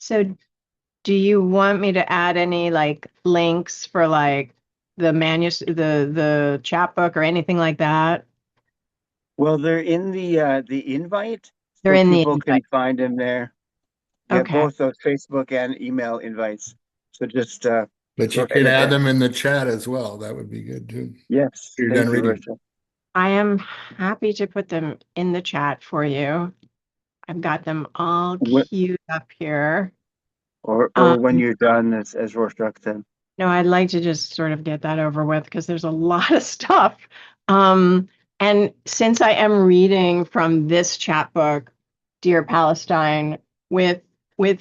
So do you want me to add any like links for like the chapbook or anything like that? Well, they're in the invite, They're so in the people can invite. find them there. Yeah, Okay. both those Facebook and email invites. So just But go you ahead could and add then. them in the chat as well. That would be good too. Yes, You're done thank you, reading. Rachel. I am happy to put them in the chat for you. I've got them all Wh- queued up here. or when Um, you're done, as Rorschach said. no, I'd like to just sort of get that over with because there's a lot of stuff. Um, and since I am reading from this chapbook, Dear Palestine, with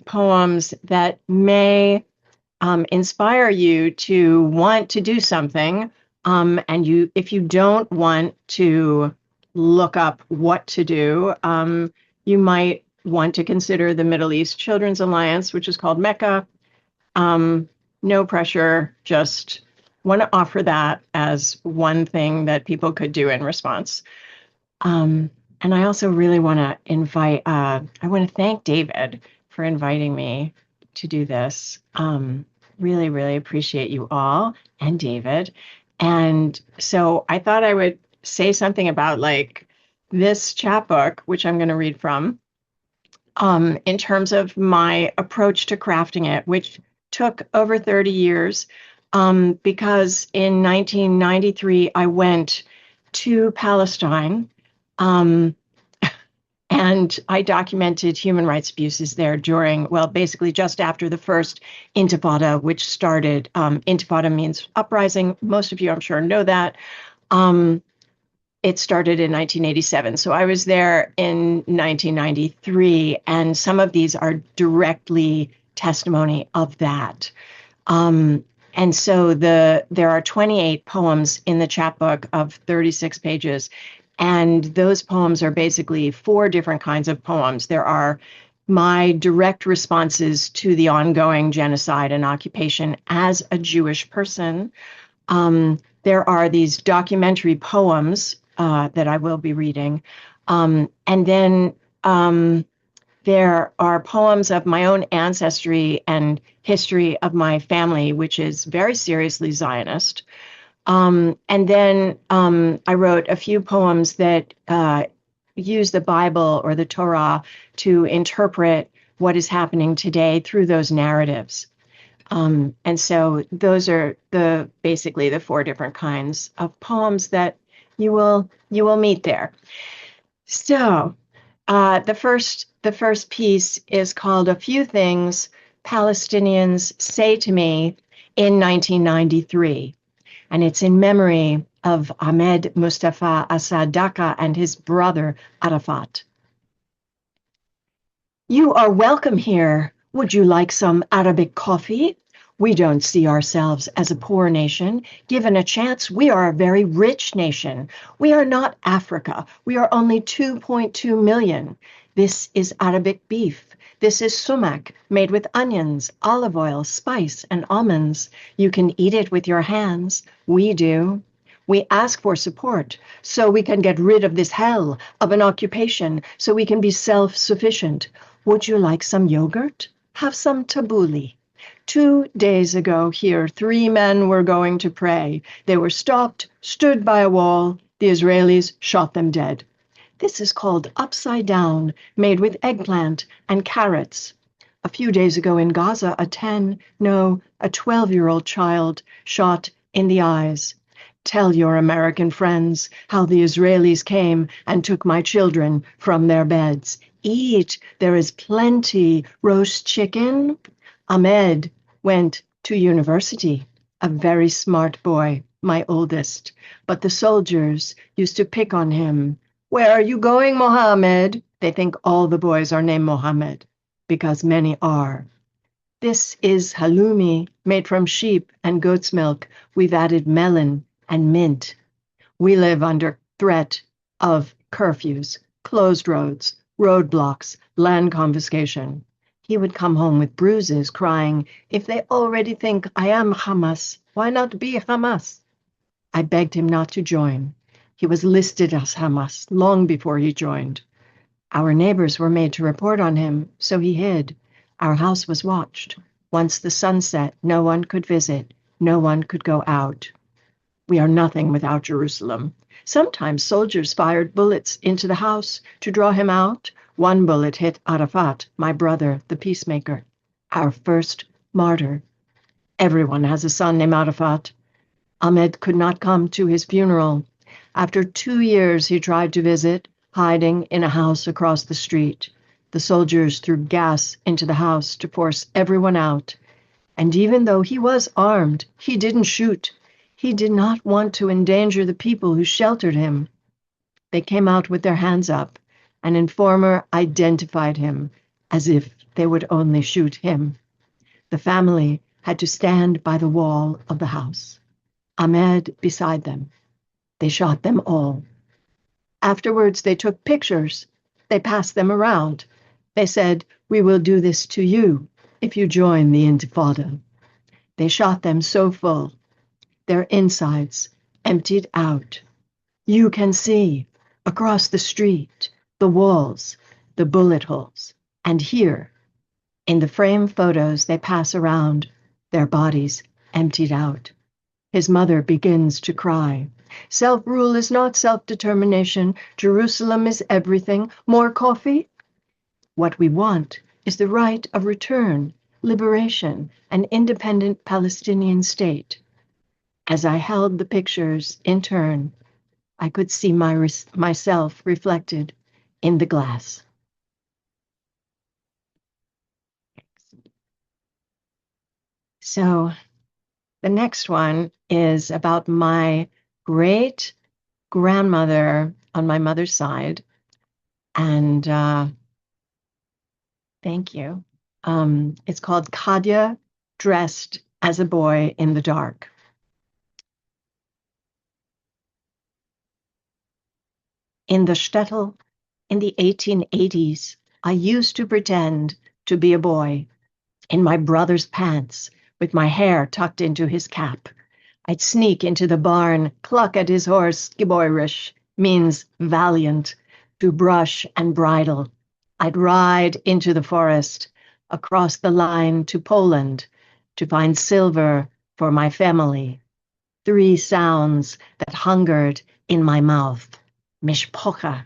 poems that may inspire you to want to do something, and if you don't want to look up what to do, you might want to consider the Middle East Children's Alliance, which is called Mecca. um, no pressure, just want to offer that as one thing that people could do in response. Um, and I also really want to I want to thank David for inviting me to do this. Really, really appreciate you all and David. And so I thought I would say something about like this chapbook, which I'm going to read from, in terms of my approach to crafting it, which took over 30 years, because in 1993 I went to Palestine, um, and I documented human rights abuses there during, well, basically just after the first Intifada, which started. Intifada means uprising. Most of you, I'm sure, know that. Um, it started in 1987. So I was there in 1993, and some of these are directly testimony of that. Um, and so there are 28 poems in the chapbook of 36 pages, and those poems are basically four different kinds of poems. There are my direct responses to the ongoing genocide and occupation as a Jewish person. There are these documentary poems that I will be reading. And then there are poems of my own ancestry and history of my family, which is very seriously Zionist. And then I wrote a few poems that use the Bible or the Torah to interpret what is happening today through those narratives. And so those are the basically the four different kinds of poems that you will meet there. So the first piece is called "A Few Things Palestinians Say to Me in 1993," and it's in memory of Ahmed Mustafa Assad Daka and his brother Arafat. You are welcome here. Would you like some Arabic coffee? We don't see ourselves as a poor nation. Given a chance, we are a very rich nation. We are not Africa. We are only 2.2 million. This is Arabic beef. This is sumac, made with onions, olive oil, spice, and almonds. You can eat it with your hands. We do. We ask for support so we can get rid of this hell of an occupation, so we can be self-sufficient. Would you like some yogurt? Have some tabbouleh. 2 days ago here, 3 men were going to pray. They were stopped, stood by a wall. The Israelis shot them dead. This is called upside down, made with eggplant and carrots. A few days ago in Gaza, a 10, no, a 12-year-old child shot in the eyes. Tell your American friends how the Israelis came and took my children from their beds. Eat, there is plenty. Roast chicken. Ahmed went to university, a very smart boy, my oldest. But the soldiers used to pick on him. Where are you going, Mohammed? They think all the boys are named Mohammed, because many are. This is halloumi, made from sheep and goat's milk. We've added melon and mint. We live under threat of curfews, closed roads, roadblocks, land confiscation. He would come home with bruises, crying, "If they already think I am Hamas, why not be Hamas?" I begged him not to join. He was listed as Hamas long before he joined. Our neighbors were made to report on him, so he hid. Our house was watched. Once the sun set, no one could visit, no one could go out. We are nothing without Jerusalem. Sometimes soldiers fired bullets into the house to draw him out. One bullet hit Arafat, my brother, the peacemaker, our first martyr. Everyone has a son named Arafat. Ahmed could not come to his funeral. After 2 years, he tried to visit, hiding in a house across the street. The soldiers threw gas into the house to force everyone out. And even though he was armed, he didn't shoot. He did not want to endanger the people who sheltered him. They came out with their hands up. An informer identified him as if they would only shoot him. The family had to stand by the wall of the house. Ahmed beside them. They shot them all. Afterwards, they took pictures. They passed them around. They said, "We will do this to you if you join the Intifada." They shot them so full, their insides emptied out. You can see, across the street, the walls, the bullet holes. And here, in the frame photos they pass around, their bodies emptied out. His mother begins to cry. Self-rule is not self-determination. Jerusalem is everything. More coffee? What we want is the right of return, liberation, an independent Palestinian state. As I held the pictures in turn, I could see myself reflected in the glass. So the next one is about my great grandmother on my mother's side. And thank you. It's called Kadya Dressed as a Boy in the Dark. In the shtetl in the 1880s, I used to pretend to be a boy in my brother's pants with my hair tucked into his cap. I'd sneak into the barn, cluck at his horse, Giboirish, means valiant, to brush and bridle. I'd ride into the forest, across the line to Poland, to find silver for my family. 3 sounds that hungered in my mouth. Mishpocha,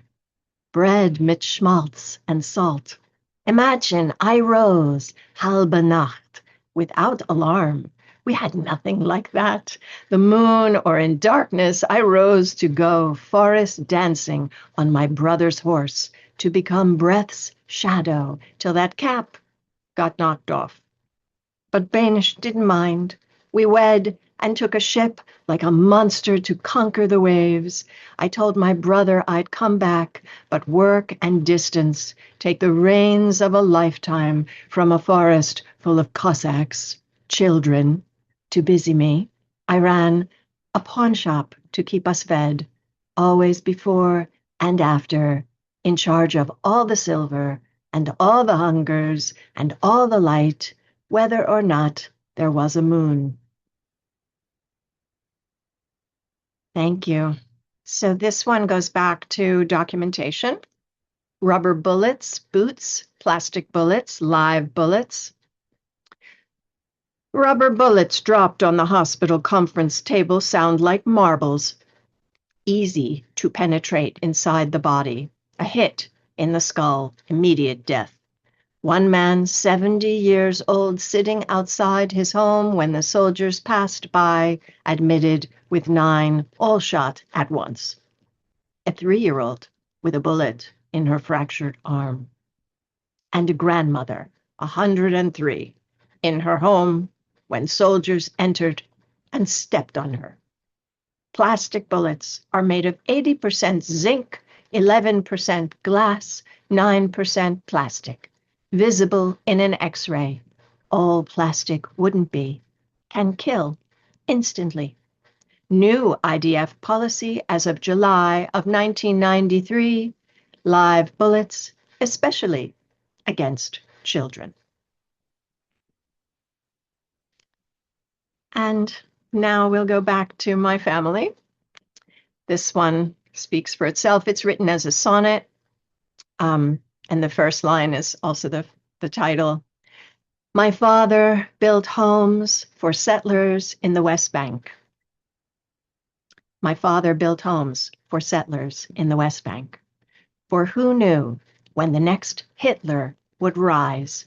bread mit schmaltz and salt. Imagine I rose, halbe Nacht, without alarm. We had nothing like that. The moon or in darkness, I rose to go forest dancing on my brother's horse, to become breath's shadow, till that cap got knocked off. But Banish didn't mind. We wed and took a ship like a monster to conquer the waves. I told my brother I'd come back, but work and distance take the reins of a lifetime from a forest full of Cossacks, children, to busy me. I ran a pawn shop to keep us fed, always before and after, in charge of all the silver and all the hungers and all the light, whether or not there was a moon. Thank you. So this one goes back to documentation. Rubber bullets, boots, plastic bullets, live bullets. Rubber bullets dropped on the hospital conference table sound like marbles. Easy to penetrate inside the body. A hit in the skull, immediate death. One man, 70 years old, sitting outside his home when the soldiers passed by, admitted with 9, all shot at once. A 3-year-old with a bullet in her fractured arm. And a grandmother, 103, in her home when soldiers entered and stepped on her. Plastic bullets are made of 80% zinc, 11% glass, 9% plastic. Visible in an X-ray. All plastic wouldn't be. Can kill instantly. New IDF policy as of July of 1993, live bullets, especially against children. And now we'll go back to my family. This one speaks for itself. It's written as a sonnet. And the first line is also the title. My father built homes for settlers in the West Bank. My father built homes for settlers in the West Bank. For who knew when the next Hitler would rise?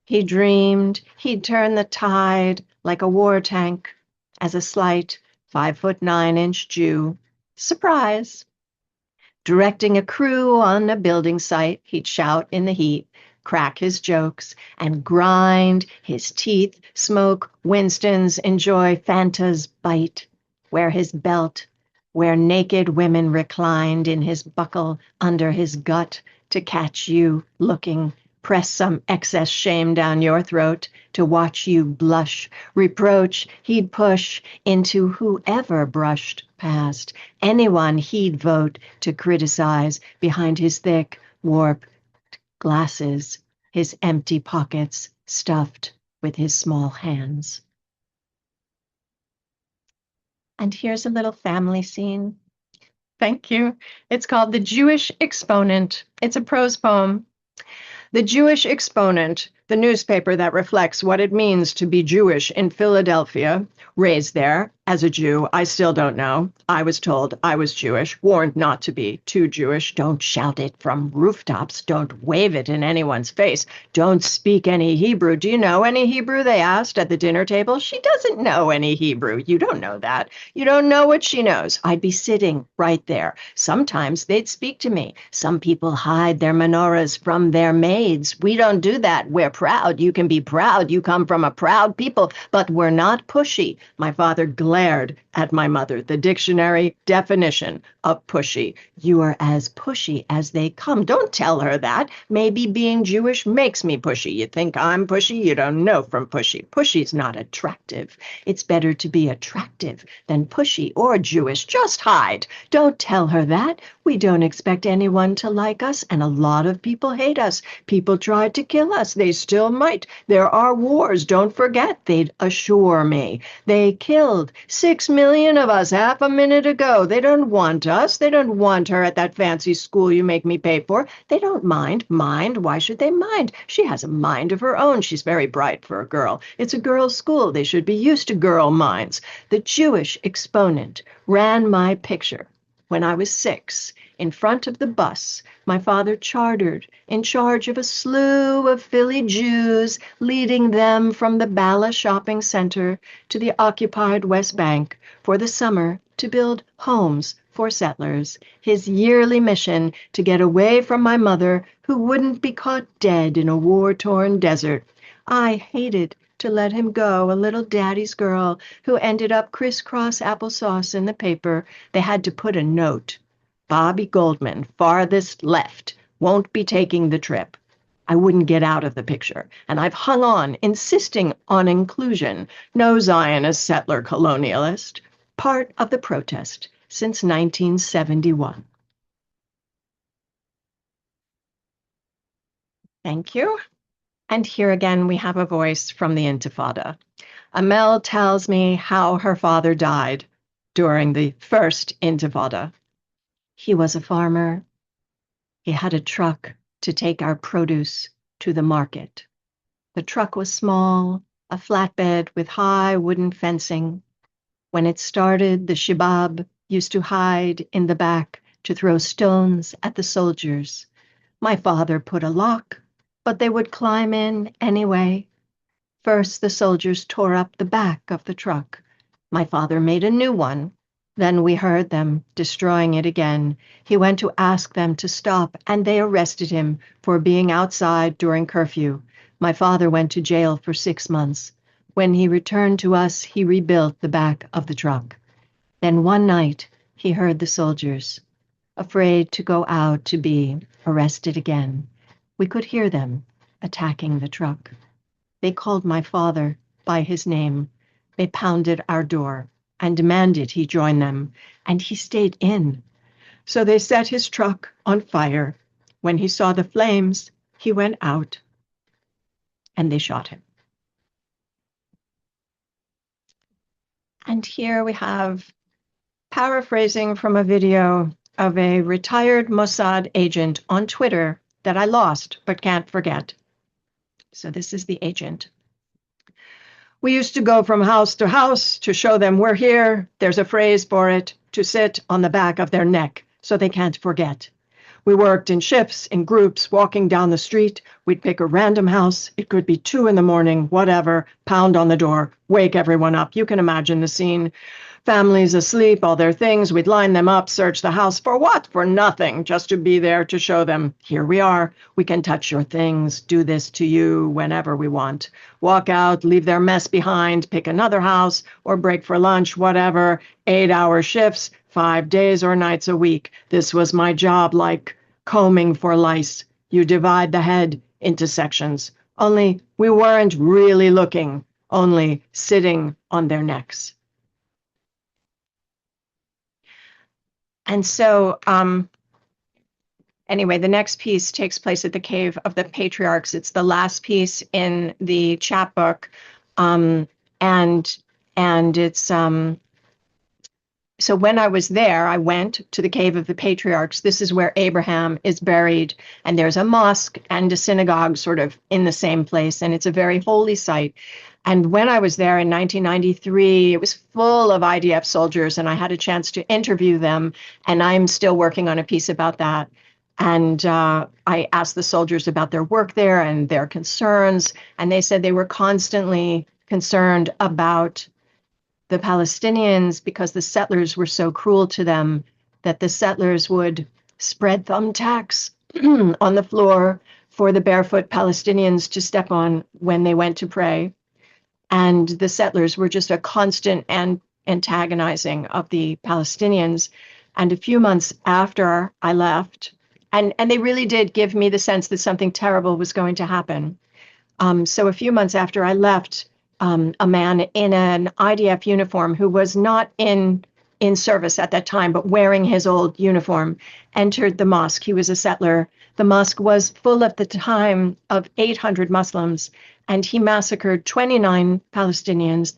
He dreamed he'd turn the tide like a war tank as a slight 5'9" Jew. Surprise! Directing a crew on a building site, he'd shout in the heat, crack his jokes, and grind his teeth, smoke Winston's, enjoy Fanta's bite, wear his belt, where naked women reclined in his buckle under his gut to catch you looking, press some excess shame down your throat to watch you blush, reproach he'd push into whoever brushed past, anyone he'd vote to criticize behind his thick, warped glasses, his empty pockets stuffed with his small hands. And here's a little family scene. Thank you. It's called The Jewish Exponent. It's a prose poem. The Jewish Exponent, the newspaper that reflects what it means to be Jewish in Philadelphia, raised there as a Jew. I still don't know. I was told I was Jewish, warned not to be too Jewish. Don't shout it from rooftops. Don't wave it in anyone's face. Don't speak any Hebrew. Do you know any Hebrew? They asked at the dinner table. She doesn't know any Hebrew. You don't know that. You don't know what she knows. I'd be sitting right there. Sometimes they'd speak to me. Some people hide their menorahs from their maids. We don't do that. We're proud. You can be proud. You come from a proud people, but we're not pushy. My father glared at my mother. The dictionary definition of pushy. You are as pushy as they come. Don't tell her that. Maybe being Jewish makes me pushy. You think I'm pushy? You don't know from pushy. Pushy's not attractive. It's better to be attractive than pushy or Jewish. Just hide. Don't tell her that. We don't expect anyone to like us, and a lot of people hate us. People tried to kill us. They still might. There are wars. Don't forget, they'd assure me. They killed 6 million of us half a minute ago. They don't want us. They don't want her at that fancy school you make me pay for. They don't mind. Mind? Why should they mind? She has a mind of her own. She's very bright for a girl. It's a girls' school. They should be used to girl minds. The Jewish Exponent ran my picture when I was 6. In front of the bus my father chartered, in charge of a slew of Philly Jews, leading them from the Bala shopping center to the occupied West Bank for the summer to build homes for settlers, his yearly mission to get away from my mother, who wouldn't be caught dead in a war-torn desert. I hated to let him go, a little daddy's girl who ended up crisscross applesauce in the paper. They had to put a note. Bobby Goldman, farthest left, won't be taking the trip. I wouldn't get out of the picture, and I've hung on, insisting on inclusion. No Zionist settler colonialist. Part of the protest since 1971. Thank you. And here again we have a voice from the Intifada. Amel tells me how her father died during the first Intifada. He was a farmer. He had a truck to take our produce to the market. The truck was small, a flatbed with high wooden fencing. When it started, the Shabab used to hide in the back to throw stones at the soldiers. My father put a lock, but they would climb in anyway. First, the soldiers tore up the back of the truck. My father made a new one. Then we heard them destroying it again. He went to ask them to stop, and they arrested him for being outside during curfew. My father went to jail for 6 months. When he returned to us, he rebuilt the back of the truck. Then one night, he heard the soldiers, afraid to go out to be arrested again. We could hear them attacking the truck. They called my father by his name. They pounded our door and demanded he join them, and he stayed in. So they set his truck on fire. When he saw the flames, he went out, and they shot him. And here we have paraphrasing from a video of a retired Mossad agent on Twitter that I lost but can't forget. So this is the agent. We used to go from house to house to show them we're here. There's a phrase for it, to sit on the back of their neck so they can't forget. We worked in shifts, in groups, walking down the street. We'd pick a random house. It could be 2 a.m, whatever, pound on the door, wake everyone up. You can imagine the scene. Families asleep, all their things. We'd line them up, search the house. For what? For nothing. Just to be there to show them, here we are. We can touch your things, do this to you whenever we want. Walk out, leave their mess behind, pick another house, or break for lunch, whatever. 8-hour shifts, 5 days or nights a week. This was my job, like combing for lice. You divide the head into sections. Only we weren't really looking, only sitting on their necks. And so, anyway, the next piece takes place at the Cave of the Patriarchs. It's the last piece in the chapbook, and it's so when I was there, I went to the Cave of the Patriarchs. This is where Abraham is buried, and there's a mosque and a synagogue sort of in the same place, and it's a very holy site. And when I was there in 1993, it was full of IDF soldiers, and I had a chance to interview them, and I'm still working on a piece about that. And I asked the soldiers about their work there and their concerns, and they said they were constantly concerned about the Palestinians because the settlers were so cruel to them that the settlers would spread thumbtacks on the floor for the barefoot Palestinians to step on when they went to pray. And the settlers were just a constant antagonizing of the Palestinians. And a few months after I left, and they really did give me the sense that something terrible was going to happen. So a few months after I left, a man in an IDF uniform who was not in service at that time, but wearing his old uniform, entered the mosque. He was a settler. The mosque was full at the time of 800 Muslims, and he massacred 29 Palestinians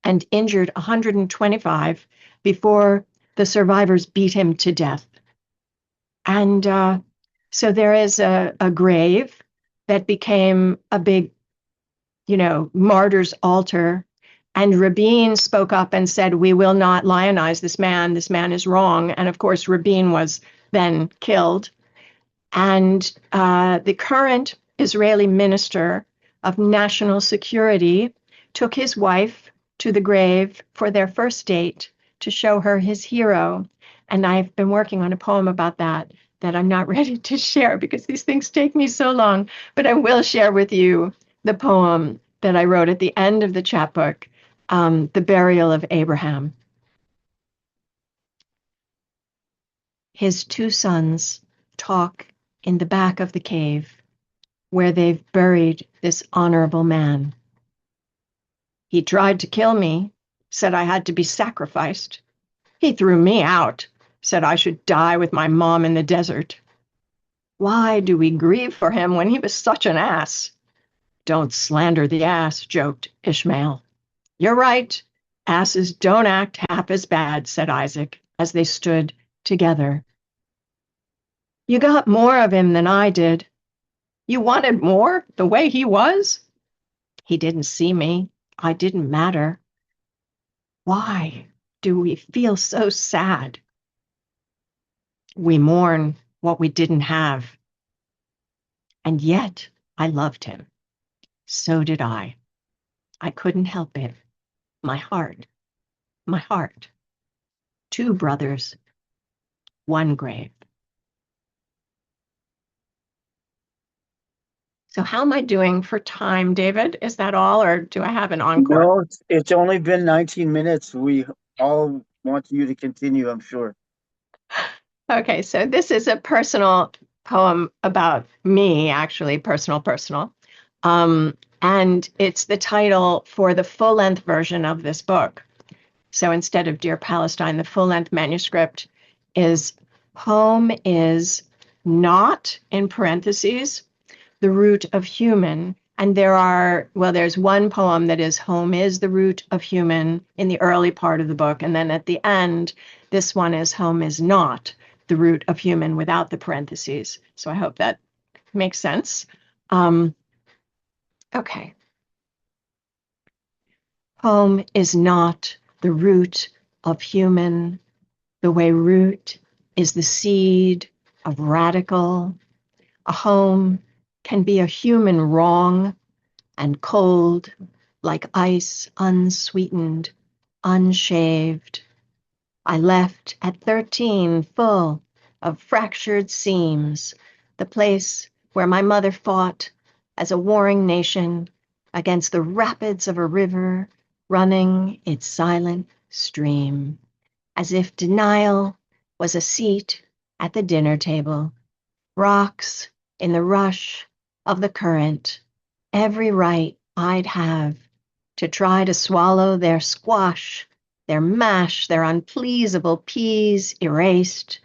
and injured 125 before the survivors beat him to death. And so there is a grave that became a big, martyr's altar. And Rabin spoke up and said, we will not lionize this man. This man is wrong. And of course, Rabin was then killed. And the current Israeli minister of national security took his wife to the grave for their first date to show her his hero. And I've been working on a poem about that I'm not ready to share because these things take me so long. But I will share with you the poem that I wrote at the end of the chapbook, The Burial of Abraham. His 2 sons talk in the back of the cave where they've buried this honorable man. He tried to kill me, said I had to be sacrificed. He threw me out, said I should die with my mom in the desert. Why do we grieve for him when he was such an ass? Don't slander the ass, joked Ishmael. You're right. Asses don't act half as bad, said Isaac, as they stood together. You got more of him than I did. You wanted more, the way he was? He didn't see me. I didn't matter. Why do we feel so sad? We mourn what we didn't have. And yet I loved him. So did I. I couldn't help it. My heart. 2 brothers, 1 grave. So how am I doing for time, David? Is that all, or do I have an encore? No, it's only been 19 minutes. We all want you to continue, I'm sure. Okay, so this is a personal poem about me, actually, personal. And it's the title for the full-length version of this book. So instead of Dear Palestine, the full-length manuscript is home is not, in parentheses, the root of human. And there's one poem that is home is the root of human in the early part of the book. And then at the end, this one is home is not the root of human without the parentheses. So I hope that makes sense. Okay. Home is not the root of human, the way root is the seed of radical. A home can be a human wrong and cold, like ice unsweetened, unshaved. I left at 13 full of fractured seams, the place where my mother fought as a warring nation against the rapids of a river running its silent stream, as if denial was a seat at the dinner table, rocks in the rush of the current, every right I'd have to try to swallow their squash, their mash, their unpleasable peas erased.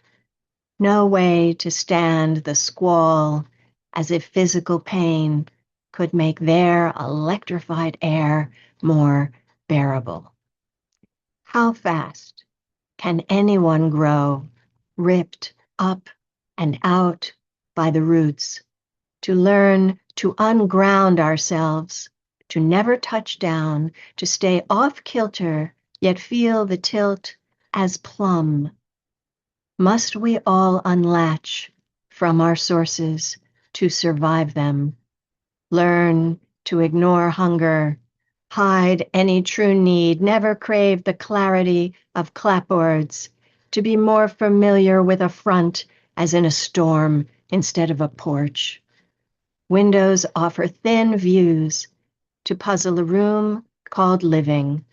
No way to stand the squall, as if physical pain could make their electrified air more bearable. How fast can anyone grow, ripped up and out by the roots, to learn to unground ourselves, to never touch down, to stay off kilter, yet feel the tilt as plumb? Must we all unlatch from our sources to survive them, learn to ignore hunger, hide any true need, never crave the clarity of clapboards, to be more familiar with a front as in a storm instead of a porch? Windows offer thin views to puzzle a room called living,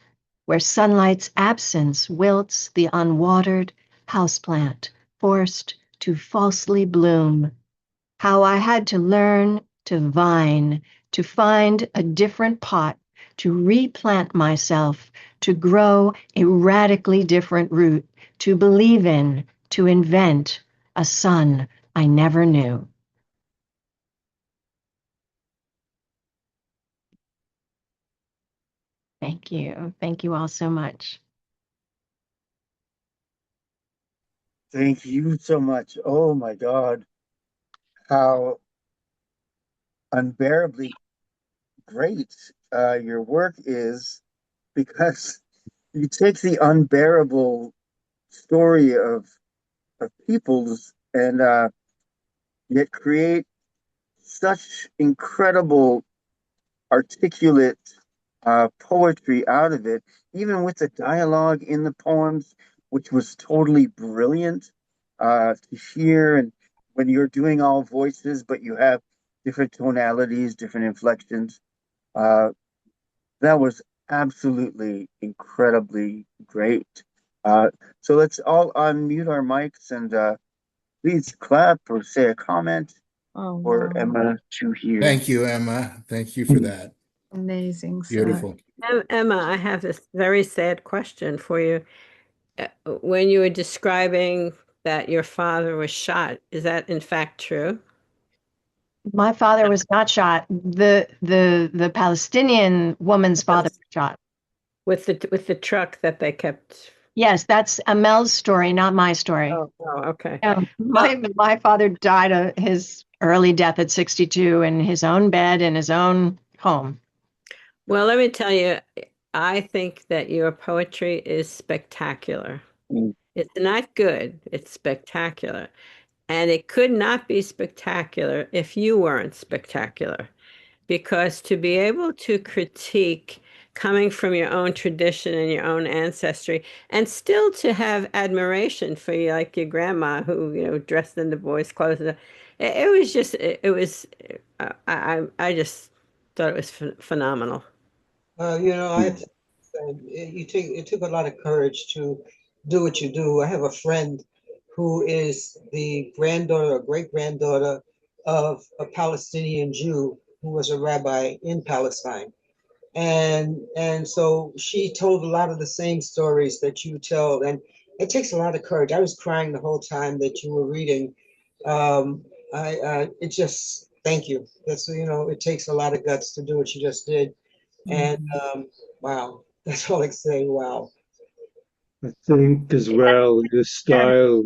where sunlight's absence wilts the unwatered houseplant, forced to falsely bloom. How I had to learn to vine, to find a different pot, to replant myself, to grow a radically different root, to believe in, to invent a sun I never knew. Thank you. Thank you all so much. Thank you so much. Oh my God, how unbearably great your work is, because you take the unbearable story of peoples and yet create such incredible articulate poetry out of it, even with the dialogue in the poems, which was totally brilliant to hear. And when you're doing all voices, but you have different tonalities, different inflections, uh, that was absolutely incredibly great. Uh, so let's all unmute our mics and please clap or say a comment Oh, for wow. Emma to hear. Thank you, Emma. Thank you for that. Amazing, sir. Beautiful. Emma, I have this very sad question for you. When you were describing that your father was shot, is that in fact true? My father was not shot. The Palestinian woman's father was shot. With the truck that they kept. Yes, that's Amel's story, not my story. Oh, okay. Yeah, my father died of his early death at 62 in his own bed in his own home. Well, let me tell you, I think that your poetry is spectacular. Mm. It's not good, it's spectacular. And it could not be spectacular if you weren't spectacular. Because to be able to critique coming from your own tradition and your own ancestry, and still to have admiration for you, like your grandma who, dressed in the boys' clothes, it was just, it was, I just thought it was phenomenal. I have to say, it took a lot of courage to do what you do. I have a friend who is the granddaughter or great granddaughter of a Palestinian Jew who was a rabbi in Palestine. And so she told a lot of the same stories that you tell, and it takes a lot of courage. I was crying the whole time that you were reading. It just thank you. It takes a lot of guts to do what you just did. And wow, that's all I can say. Wow. I think as well, your style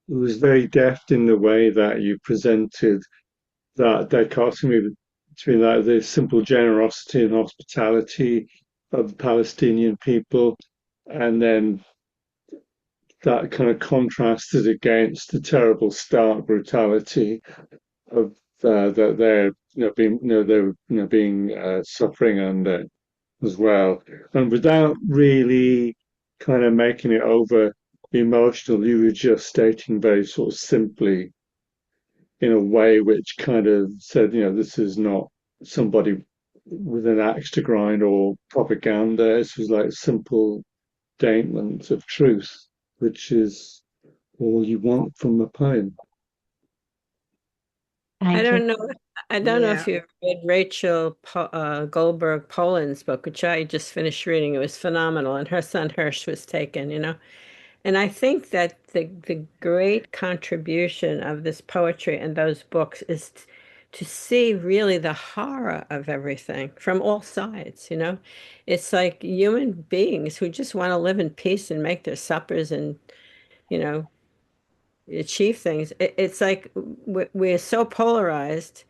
was very deft in the way that you presented that dichotomy between like the simple generosity and hospitality of the Palestinian people, and then that kind of contrasted against the terrible stark brutality of that they're being they're being suffering under as well, and without really kind of making it over emotional, you were just stating very sort of simply in a way which kind of said, this is not somebody with an axe to grind or propaganda. This was like simple statements of truth, which is all you want from a poem. I Thank you. don't know. I don't know if Yeah. you read Rachel Goldberg Poland's book, which I just finished reading. It was phenomenal, and her son Hirsch was taken. And I think that the great contribution of this poetry and those books is to see really the horror of everything from all sides. It's like human beings who just want to live in peace and make their suppers and, you know, achieve things. It's like we're so polarized,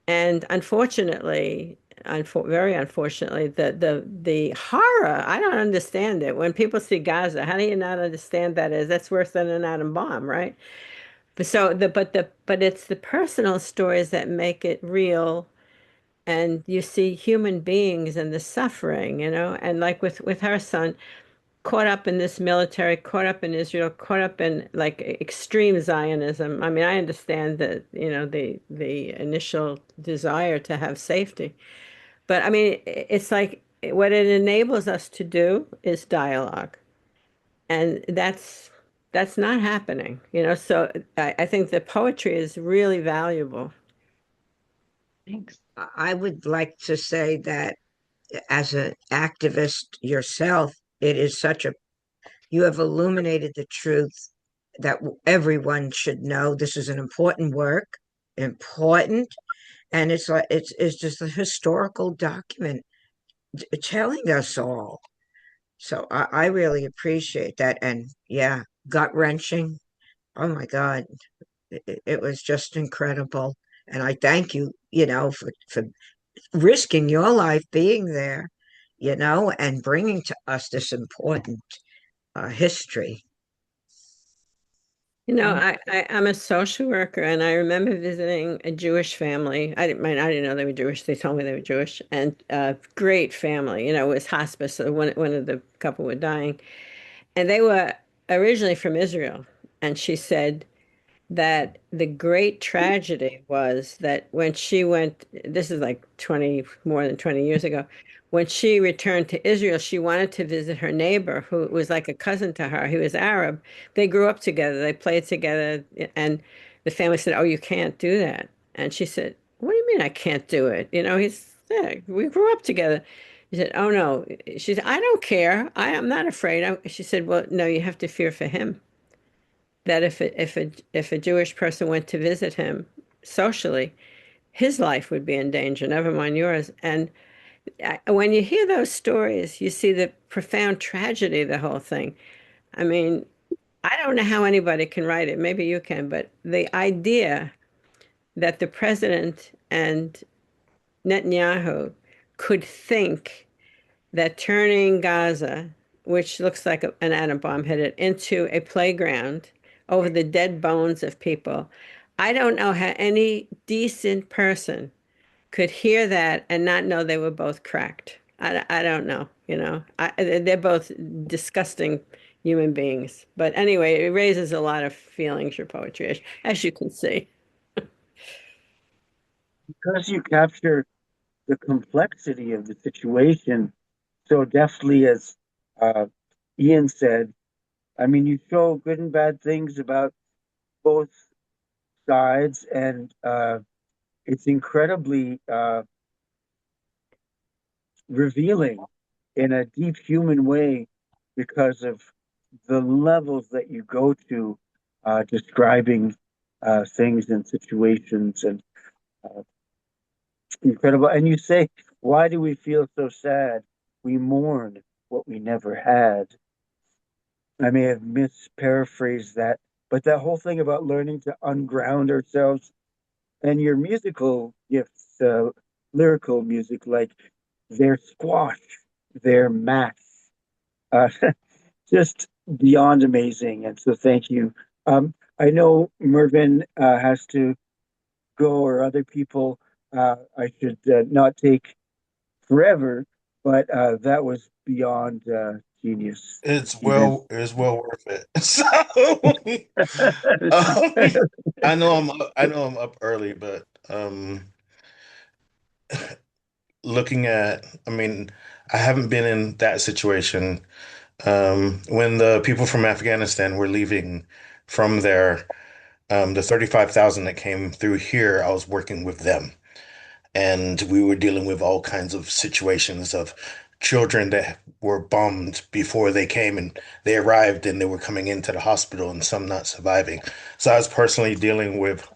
and unfortunately, very unfortunately, the horror, I don't understand it. When people see Gaza, how do you not understand that is that's worse than an atom bomb, right? But it's the personal stories that make it real, and you see human beings and the suffering, and like with her son, caught up in this military, caught up in Israel, caught up in like extreme Zionism. I mean, I understand that, the initial desire to have safety. But I mean, it's like what it enables us to do is dialogue. And that's not happening. So I think the poetry is really valuable. Thanks. I would like to say that as an activist yourself, it is such a, you have illuminated the truth that everyone should know. This is an important work, important, and it's like it's just a historical document telling us all. So I really appreciate that, and yeah, gut wrenching. Oh my God, it was just incredible, and I thank you, for risking your life being there, and bringing to us this important history. Thanks. I'm a social worker, and I remember visiting a Jewish family. I didn't know they were Jewish. They told me they were Jewish, and great family. It was hospice. So one of the couple were dying, and they were originally from Israel. And she said that the great tragedy was that when she went, this is like more than 20 years ago, when she returned to Israel, she wanted to visit her neighbor who was like a cousin to her. He was Arab. They grew up together, they played together, and the family said, "Oh, you can't do that." And she said, "What do you mean I can't do it? He's there. We grew up together." He said, "Oh no." She said, "I don't care. I'm not afraid." She said, "Well, no, you have to fear for him, that if a Jewish person went to visit him socially, his life would be in danger, never mind yours." And when you hear those stories, you see the profound tragedy of the whole thing. I mean, I don't know how anybody can write it. Maybe you can, but the idea that the president and Netanyahu could think that turning Gaza, which looks like an atom bomb hit it, into a playground over the dead bones of people. I don't know how any decent person could hear that and not know they were both cracked. I don't know. They're both disgusting human beings. But anyway, it raises a lot of feelings, your poetry, as you can see. Because you capture the complexity of the situation so deftly, as uh, Ian said. I mean, you show good and bad things about both sides, and it's incredibly revealing in a deep human way because of the levels that you go to describing things and situations, and uh, incredible. And you say, why do we feel so sad? We mourn what we never had. I may have misparaphrased that, but that whole thing about learning to unground ourselves and your musical gifts. lyrical music, like their squash, their math, uh, just beyond amazing. And so thank you. I know Mervyn has to go, or other people. I should not take forever, but that was beyond genius, Stephen. It's well worth it. Um, I know I'm up early, but looking at, I mean, I haven't been in that situation. When the people from Afghanistan were leaving from there, the 35,000 that came through here, I was working with them. And we were dealing with all kinds of situations of children that were bombed before they came and they arrived and they were coming into the hospital and some not surviving. So I was personally dealing with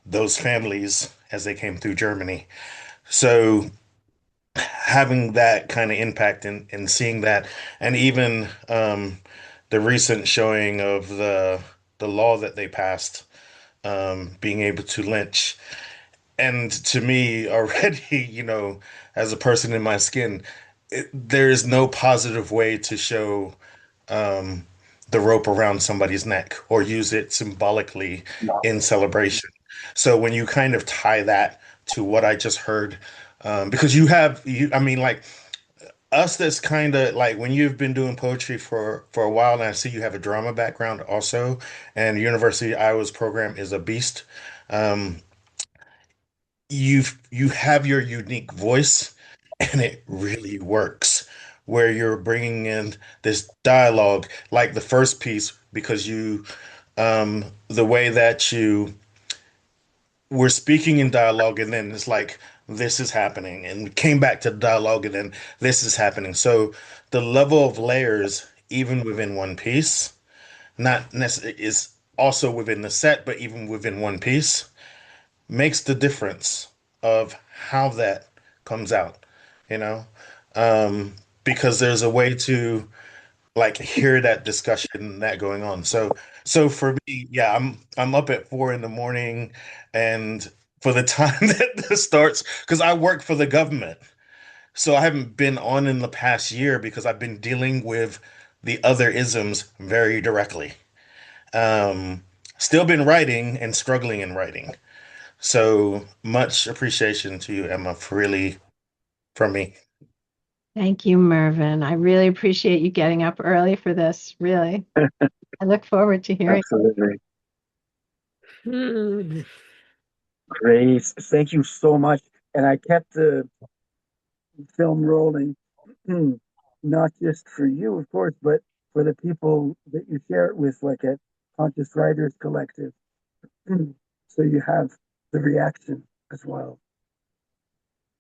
those families as they came through Germany. So having that kind of impact and seeing that, and even the recent showing of the law that they passed, being able to lynch. And to me, already, as a person in my skin, there is no positive way to show um, the rope around somebody's neck or use it symbolically in celebration. So when you kind of tie that to what I just heard, because I mean, like us, that's kind of like when you've been doing poetry for a while, and I see you have a drama background also, and University of Iowa's program is a beast. Um, you have your unique voice and it really works where you're bringing in this dialogue like the first piece because the way that you were speaking in dialogue and then it's like this is happening and came back to dialogue and then this is happening, so the level of layers even within one piece not necessarily is also within the set but even within one piece makes the difference of how that comes out, you know? Um, because there's a way to like hear that discussion and that going on. So for me, yeah, I'm up at 4 in the morning and for the time that this starts, because I work for the government. So I haven't been on in the past year because I've been dealing with the other isms very directly. Um, Still been writing and struggling in writing. So much appreciation to you, Emma, for really from me. Thank you, Mervyn. I really appreciate you getting up early for this, really. I look forward to hearing. Absolutely. Hmm. Great. Thank you so much. And I kept the film rolling, not just for you, of course, but for the people that you share it with, like at Conscious Writers Collective. So you have the reaction as well.